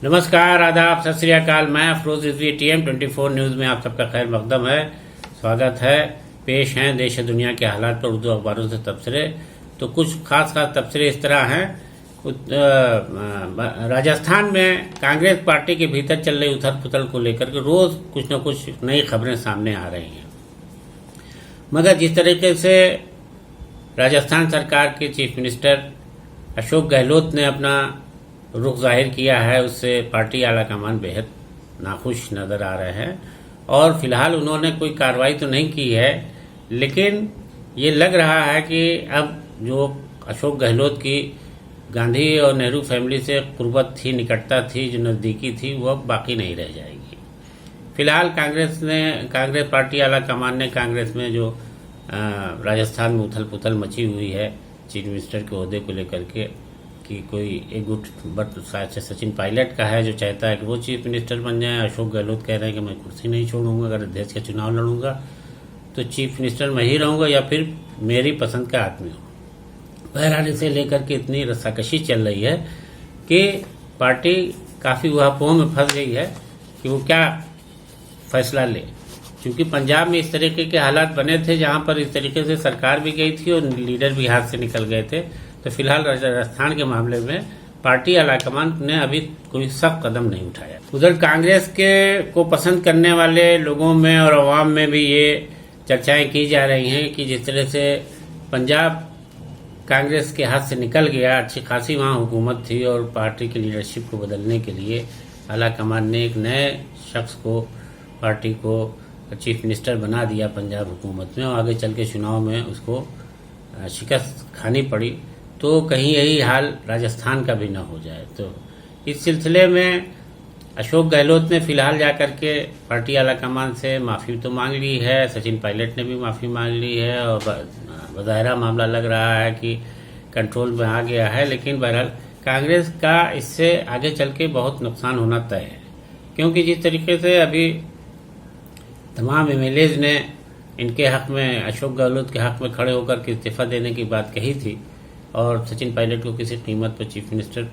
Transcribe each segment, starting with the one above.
नमस्कार, आदाब, सत श्री अकाल। मैं अफरोज रिजवी, TM24 न्यूज़ में आप सबका खैर मकदम है, स्वागत है। पेश हैं देश और दुनिया के हालात पर उर्दू अखबारों से तबसरे। तो कुछ खास तबसरे इस तरह हैं। राजस्थान में कांग्रेस पार्टी के भीतर चल रही उथल पुथल को लेकर के रोज कुछ न कुछ नई खबरें सामने आ रही हैं। मगर जिस तरीके से राजस्थान सरकार के चीफ मिनिस्टर अशोक गहलोत ने अपना रुख जाहिर किया है, उससे पार्टी आलाकमान बेहद नाखुश नजर आ रहे हैं। और फिलहाल उन्होंने कोई कार्रवाई तो नहीं की है, लेकिन ये लग रहा है कि अब जो अशोक गहलोत की गांधी और नेहरू फैमिली से कुर्बत थी, निकटता थी, जो नज़दीकी थी, वो अब बाकी नहीं रह जाएगी। फिलहाल कांग्रेस पार्टी आलाकमान ने कांग्रेस में जो राजस्थान में उथल पुथल मची हुई है चीफ मिनिस्टर के ओहदे को लेकर के, कि कोई एक गुट बट सचिन पायलट का है जो चाहता है कि वो चीफ मिनिस्टर बन जाए। अशोक गहलोत कह रहे हैं कि मैं कुर्सी नहीं छोड़ूंगा, अगर अध्यक्ष का चुनाव लड़ूंगा तो चीफ मिनिस्टर मैं ही रहूंगा या फिर मेरी पसंद का आदमी हो। बहरहाल इसे लेकर के इतनी रस्साकशी चल रही है कि पार्टी काफ़ी ऊहापोह में फंस गई है कि वो क्या फैसला ले। क्योंकि पंजाब में इस तरीके के हालात बने थे जहां पर इस तरीके से सरकार भी गई थी और लीडर भी हाथ से निकल गए थे। तो फिलहाल राजस्थान के मामले में पार्टी आलाकमान ने अभी कोई सख्त कदम नहीं उठाया। उधर कांग्रेस के को पसंद करने वाले लोगों में और अवाम में भी ये चर्चाएं की जा रही हैं कि जिस तरह से पंजाब कांग्रेस के हाथ से निकल गया, अच्छी खासी वहाँ हुकूमत थी और पार्टी की लीडरशिप को बदलने के लिए आलाकमान ने एक नए शख्स को पार्टी को चीफ मिनिस्टर बना दिया पंजाब हुकूमत में, और आगे चल के चुनाव में उसको शिकस्त खानी पड़ी। तो कहीं यही हाल राजस्थान का भी न हो जाए। तो इस सिलसिले में अशोक गहलोत ने फिलहाल जाकर के पार्टी आलाकमान से माफ़ी तो मांग ली है, सचिन पायलट ने भी माफ़ी मांग ली है और बज़ाहिरा मामला लग रहा है कि कंट्रोल में आ गया है। लेकिन बहरहाल कांग्रेस का इससे आगे चल के बहुत नुकसान होना तय है, क्योंकि जिस तरीके से अभी तमाम MLAs ने इनके हक में, अशोक गहलोत के हक में खड़े होकर के इस्तीफा देने की बात कही थी और सचिन पायलट को किसी कीमत पर चीफ मिनिस्टर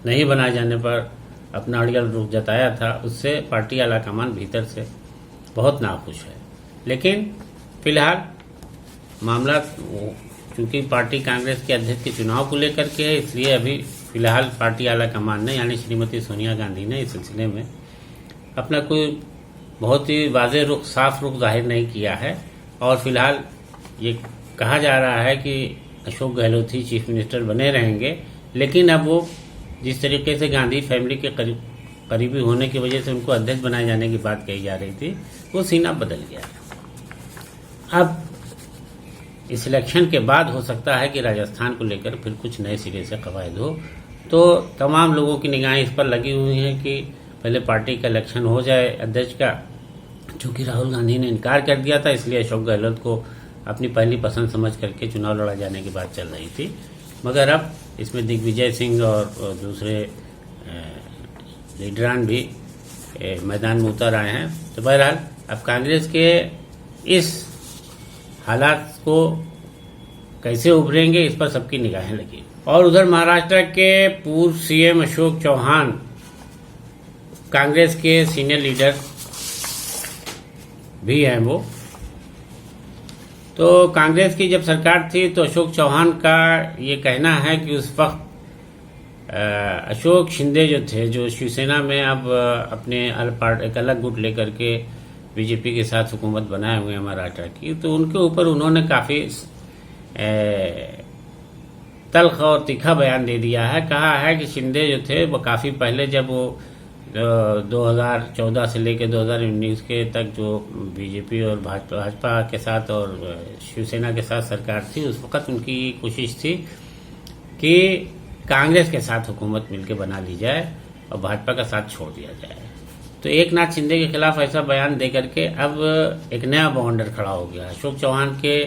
नहीं बनाए जाने पर अपना अड़ियल रुख जताया था, उससे पार्टी आलाकमान भीतर से बहुत नाखुश है। लेकिन फिलहाल मामला चूंकि पार्टी कांग्रेस के अध्यक्ष के चुनाव को लेकर के है, इसलिए अभी फिलहाल पार्टी आलाकमान ने यानी श्रीमती सोनिया गांधी ने इस सिलसिले में अपना कोई बहुत ही वाज़ेह रुख, साफ रुख जाहिर नहीं किया है। और फिलहाल ये कहा जा रहा है कि अशोक गहलोत ही चीफ मिनिस्टर बने रहेंगे। लेकिन अब वो जिस तरीके से गांधी फैमिली के करीबी होने की वजह से उनको अध्यक्ष बनाए जाने की बात कही जा रही थी, वो सीना बदल गया है। अब इस इलेक्शन के बाद हो सकता है कि राजस्थान को लेकर फिर कुछ नए सिरे से कवायद हो। तो तमाम लोगों की निगाहें इस पर लगी हुई हैं कि पहले पार्टी का इलेक्शन हो जाए अध्यक्ष का। चूंकि राहुल गांधी ने इनकार कर दिया था, इसलिए अशोक गहलोत को अपनी पहली पसंद समझ करके चुनाव लड़ा जाने की बात चल रही थी। मगर अब इसमें दिग्विजय सिंह और दूसरे लीडरान भी मैदान में उतर आए हैं। तो बहरहाल अब कांग्रेस के इस हालात को कैसे उभरेंगे, इस पर सबकी निगाहें लगी। और उधर महाराष्ट्र के पूर्व CM अशोक चौहान कांग्रेस के सीनियर लीडर भी हैं। वो तो कांग्रेस की जब सरकार थी तो अशोक चौहान का ये कहना है कि उस वक्त अशोक शिंदे जो थे, जो शिवसेना में अब अपने एक अलग गुट लेकर के बीजेपी के साथ हुकूमत बनाए हुए हैं महाराष्ट्र की, तो उनके ऊपर उन्होंने काफ़ी तल्ख और तीखा बयान दे दिया है। कहा है कि शिंदे जो थे वो काफ़ी पहले, जब वो 2014 से लेकर 2019 के तक जो बीजेपी और भाजपा के साथ और शिवसेना के साथ सरकार थी, उस वक्त उनकी कोशिश थी कि कांग्रेस के साथ हुकूमत मिलकर बना ली जाए और भाजपा का साथ छोड़ दिया जाए। तो एकनाथ शिंदे के खिलाफ ऐसा बयान दे करके अब एक नया बवंडर खड़ा हो गया। अशोक चौहान के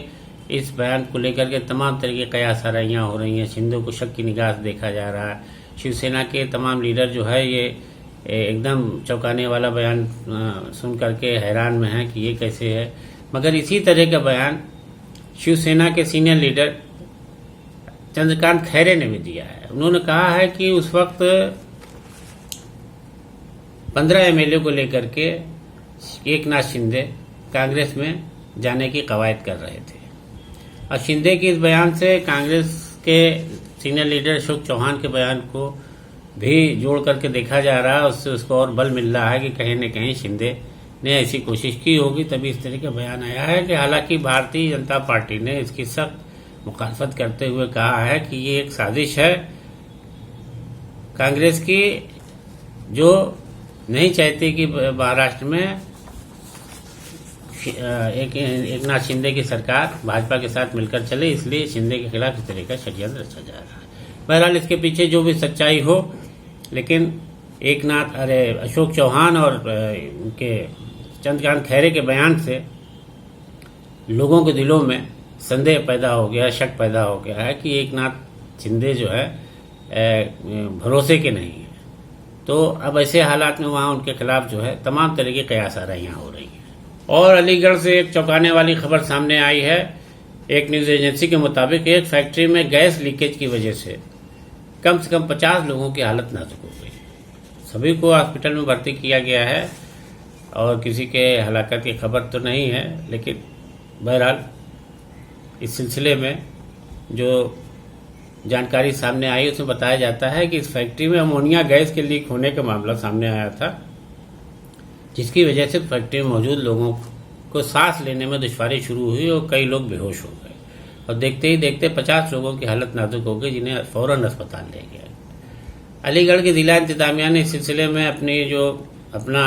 इस बयान को लेकर के तमाम तरह की कयासाराइयाँ हो रही हैं। शिंदे को शक की निगाह से देखा जा रहा है। शिवसेना के तमाम लीडर जो है ये एकदम चौंकाने वाला बयान सुन करके हैरान में है कि ये कैसे है। मगर इसी तरह का बयान शिवसेना के सीनियर लीडर चंद्रकांत खैरे ने भी दिया है। उन्होंने कहा है कि उस वक्त 15 एमएलए को लेकर के एकनाथ शिंदे कांग्रेस में जाने की कवायद कर रहे थे। और शिंदे के इस बयान से कांग्रेस के सीनियर लीडर अशोक चौहान के बयान को भी जोड़ करके देखा जा रहा है, उससे उसको और बल मिल रहा है कि कहीं न कहीं शिंदे ने ऐसी कोशिश की होगी, तभी इस तरह का बयान आया है। कि हालांकि भारतीय जनता पार्टी ने इसकी सख्त मुखालफत करते हुए कहा है कि ये एक साजिश है कांग्रेस की, जो नहीं चाहती कि महाराष्ट्र में एकनाथ शिंदे की सरकार भाजपा के साथ मिलकर चले, इसलिए शिंदे के खिलाफ इस तरह का षड्यंत्र रचा जा रहा है। बहरहाल इसके पीछे जो भी सच्चाई हो, लेकिन अशोक चौहान और उनके चंद्रकांत खैरे के बयान से लोगों के दिलों में संदेह पैदा हो गया, शक पैदा हो गया है कि एकनाथ शिंदे जो है भरोसे के नहीं है। तो अब ऐसे हालात में वहाँ उनके खिलाफ जो है तमाम तरह की कयास आराइयाँ हो रही हैं। और अलीगढ़ से एक चौंकाने वाली खबर सामने आई है। एक न्यूज एजेंसी के मुताबिक एक फैक्ट्री में गैस लीकेज की वजह से कम 50 लोगों की हालत नाजुक हो गई। सभी को हॉस्पिटल में भर्ती किया गया है और किसी के हलाकत की खबर तो नहीं है, लेकिन बहरहाल इस सिलसिले में जो जानकारी सामने आई उसमें बताया जाता है कि इस फैक्ट्री में अमोनिया गैस के लीक होने का मामला सामने आया था, जिसकी वजह से फैक्ट्री में मौजूद लोगों को सांस लेने में दुश्वारी शुरू हुई और कई लोग बेहोश हो गए। और देखते ही देखते 50 लोगों की हालत नाजुक हो गई, जिन्हें फौरन अस्पताल ले गया। अलीगढ़ की जिला इंतजामिया ने इस सिलसिले में अपना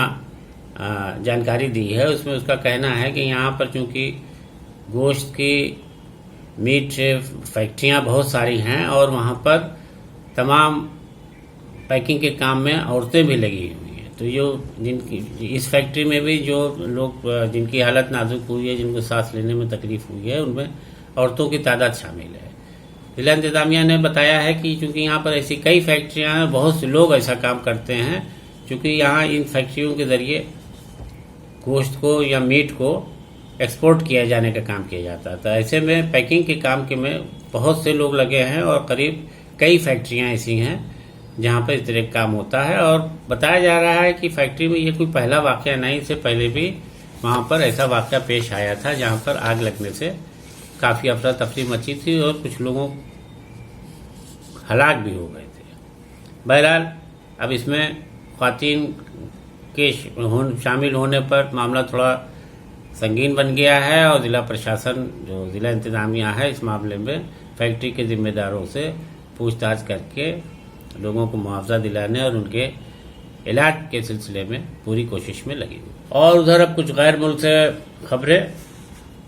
जानकारी दी है। उसमें उसका कहना है कि यहाँ पर चूंकि गोश्त की मीट फैक्ट्रियाँ बहुत सारी हैं और वहाँ पर तमाम पैकिंग के काम में औरतें भी लगी हुई हैं, तो जिनकी इस फैक्ट्री में भी जो लोग जिनकी हालत नाजुक हुई है, जिनको सांस लेने में तकलीफ हुई है, उनमें औरतों की तादाद शामिल है। जिला इंतजामिया ने बताया है कि चूंकि यहाँ पर ऐसी कई फैक्ट्रियाँ हैं, बहुत से लोग ऐसा काम करते हैं, चूंकि यहाँ इन फैक्ट्रियों के जरिए गोश्त को या मीट को एक्सपोर्ट किया जाने का काम किया जाता था। ऐसे में पैकिंग के काम के में बहुत से लोग लगे हैं और करीब कई फैक्ट्रियाँ ऐसी हैं जहाँ पर इस तरह का काम होता है। और बताया जा रहा है कि फैक्ट्री में ये कोई पहला वाक़या नहीं, इससे पहले भी वहाँ पर ऐसा वाक़या पेश आया था जहाँ पर आग लगने से काफ़ी अफरा तफरी मची थी और कुछ लोगों हलाक भी हो गए थे। बहरहाल अब इसमें ख़वातीन के शामिल होने पर मामला थोड़ा संगीन बन गया है और ज़िला प्रशासन जो ज़िला इंतज़ामिया है इस मामले में फैक्ट्री के जिम्मेदारों से पूछताछ करके लोगों को मुआवजा दिलाने और उनके इलाज के सिलसिले में पूरी कोशिश में लगी हुई। और उधर अब कुछ गैर मुल्क से खबरें।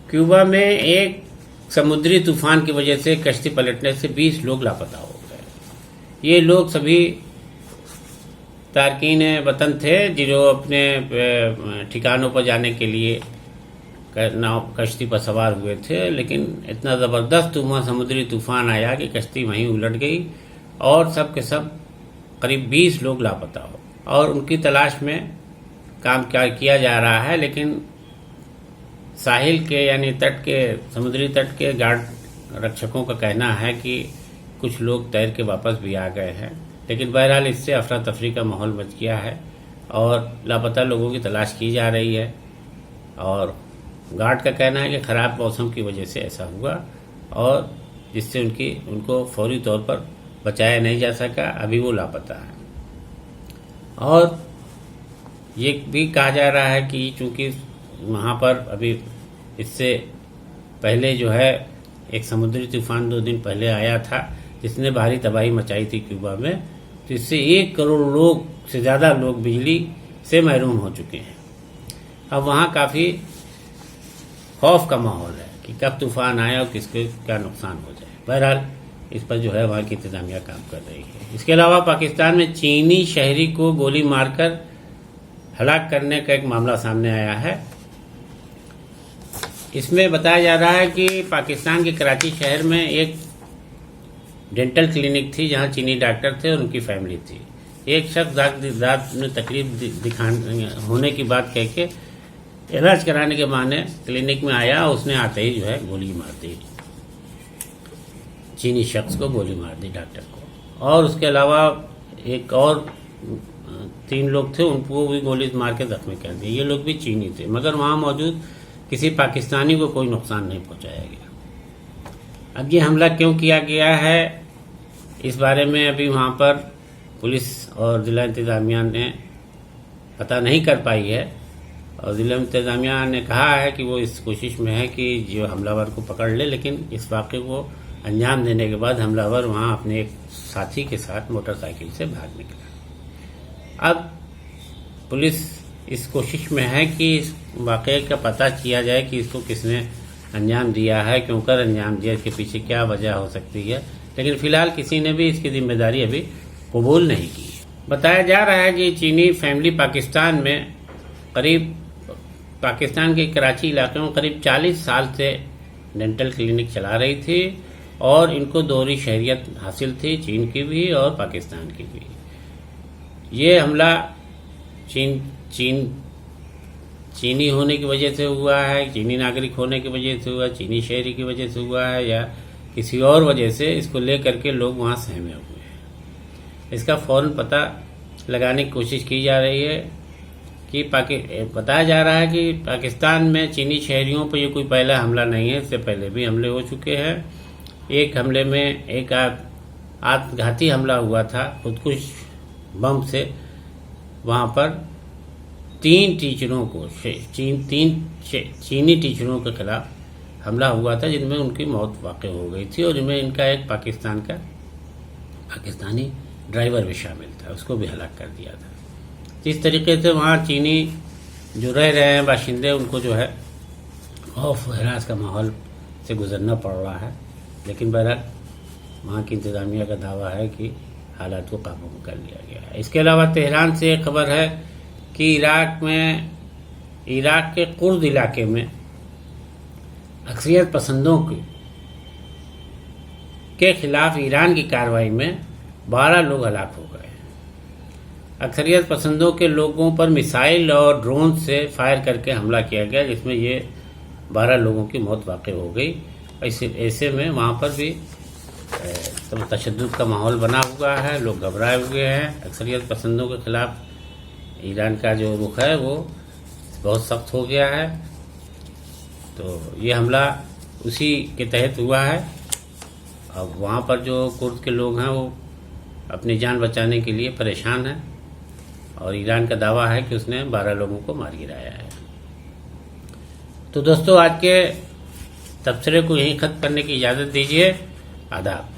क्यूबा में एक समुद्री तूफान की वजह से कश्ती पलटने से 20 लोग लापता हो गए। ये लोग सभी तारकीन वतन थे जो अपने ठिकानों पर जाने के लिए नाव कश्ती पर सवार हुए थे, लेकिन इतना ज़बरदस्त समुद्री तूफान आया कि कश्ती वहीं उलट गई और सब के सब करीब 20 लोग लापता हो और उनकी तलाश में काम किया जा रहा है। लेकिन साहिल के यानी समुद्री तट के गार्ड रक्षकों का कहना है कि कुछ लोग तैर के वापस भी आ गए हैं, लेकिन बहरहाल इससे अफरा तफरी का माहौल मच गया है और लापता लोगों की तलाश की जा रही है। और गार्ड का कहना है कि ख़राब मौसम की वजह से ऐसा हुआ और जिससे उनको फौरी तौर पर बचाया नहीं जा सका, अभी वो लापता है। और ये भी कहा जा रहा है कि चूँकि वहाँ पर अभी इससे पहले जो है एक समुद्री तूफान 2 दिन पहले आया था जिसने भारी तबाही मचाई थी क्यूबा में, तो इससे 1 करोड़ लोग से ज़्यादा लोग बिजली से महरूम हो चुके हैं। अब वहाँ काफ़ी खौफ का माहौल है कि कब तूफान आए और किसके क्या नुकसान हो जाए। बहरहाल इस पर जो है वहाँ की इंतजामिया काम कर रही है। इसके अलावा पाकिस्तान में चीनी शहरी को गोली मारकर हलाक करने का एक मामला सामने आया है। इसमें बताया जा रहा है कि पाकिस्तान के कराची शहर में एक डेंटल क्लिनिक थी जहां चीनी डॉक्टर थे और उनकी फैमिली थी। एक शख्स दांत में तकलीफ होने की बात कह के इलाज कराने के बहाने क्लिनिक में आया, उसने आते ही जो है गोली मार दी, चीनी शख्स को गोली मार दी डॉक्टर को। और उसके अलावा एक और 3 लोग थे, उनको भी गोली मार के जख्मी कर दिया। ये लोग भी चीनी थे, मगर वहाँ मौजूद किसी पाकिस्तानी को कोई नुकसान नहीं पहुँचाया गया। अब ये हमला क्यों किया गया है, इस बारे में अभी वहाँ पर पुलिस और जिला इंतज़ामिया ने पता नहीं कर पाई है, और जिला इंतज़ामिया ने कहा है कि वो इस कोशिश में है कि जो हमलावर को पकड़ ले, लेकिन इस वाक़े को अंजाम देने के बाद हमलावर वहाँ अपने एक साथी के साथ मोटरसाइकिल से भाग निकला। अब पुलिस इस कोशिश में है कि इस वाक़े का पता किया जाए कि इसको किसने अंजाम दिया है, क्यों कर अंजाम दिया, इसके पीछे क्या वजह हो सकती है, लेकिन फ़िलहाल किसी ने भी इसकी जिम्मेदारी अभी कबूल नहीं की। बताया जा रहा है कि चीनी फैमिली पाकिस्तान में पाकिस्तान के कराची इलाके में करीब 40 साल से डेंटल क्लिनिक चला रही थी, और इनको दोहरी शहरियत हासिल थी, चीन की भी और पाकिस्तान की भी। ये हमला चीनी होने की वजह से हुआ है, चीनी नागरिक होने की वजह से हुआ, चीनी शहरी की वजह से हुआ है, या किसी और वजह से, इसको लेकर के लोग वहाँ सहमे हुए हैं। इसका फौरन पता लगाने की कोशिश की जा रही है कि बताया जा रहा है कि पाकिस्तान में चीनी शहरियों पर ये कोई पहला हमला नहीं है, इससे पहले भी हमले हो चुके हैं। एक हमले में एक आत्मघाती हमला हुआ था खुदकुश बम से, वहाँ पर 3 टीचरों को चीनी टीचरों के खिलाफ हमला हुआ था, जिनमें उनकी मौत वाक़ई हो गई थी, और जिनमें इनका एक पाकिस्तानी ड्राइवर भी शामिल था, उसको भी हलाक कर दिया था। जिस तरीके से वहाँ चीनी जो रह रहे हैं बाशिंदे, उनको जो है खौफ हरास का माहौल से गुजरना पड़ रहा है, लेकिन बहरहाल वहाँ की इंतज़ामिया का दावा है कि हालात को काबू में कर लिया गया है। इसके अलावा तेहरान से एक खबर है कि इराक के कुर्द इलाके में अक्सरियत पसंदों के खिलाफ ईरान की कार्रवाई में 12 लोग हलाक हो गए। अक्सरियत पसंदों के लोगों पर मिसाइल और ड्रोन से फायर करके हमला किया गया, जिसमें ये 12 लोगों की मौत वाक़ई हो गई। ऐसे में वहाँ पर भी तशद्दुद का माहौल बना हुआ है, लोग घबराए हुए हैं। अक्सरियत पसंदों के खिलाफ ईरान का जो रुख है वो बहुत सख्त हो गया है। तो ये हमला उसी के तहत हुआ है। अब वहाँ पर जो कुर्द के लोग हैं वो अपनी जान बचाने के लिए परेशान हैं, और ईरान का दावा है कि उसने 12 लोगों को मार गिराया है। तो दोस्तों, आज के तबसरे को यहीं ख़त्म करने की इजाज़त दीजिए। आदाब।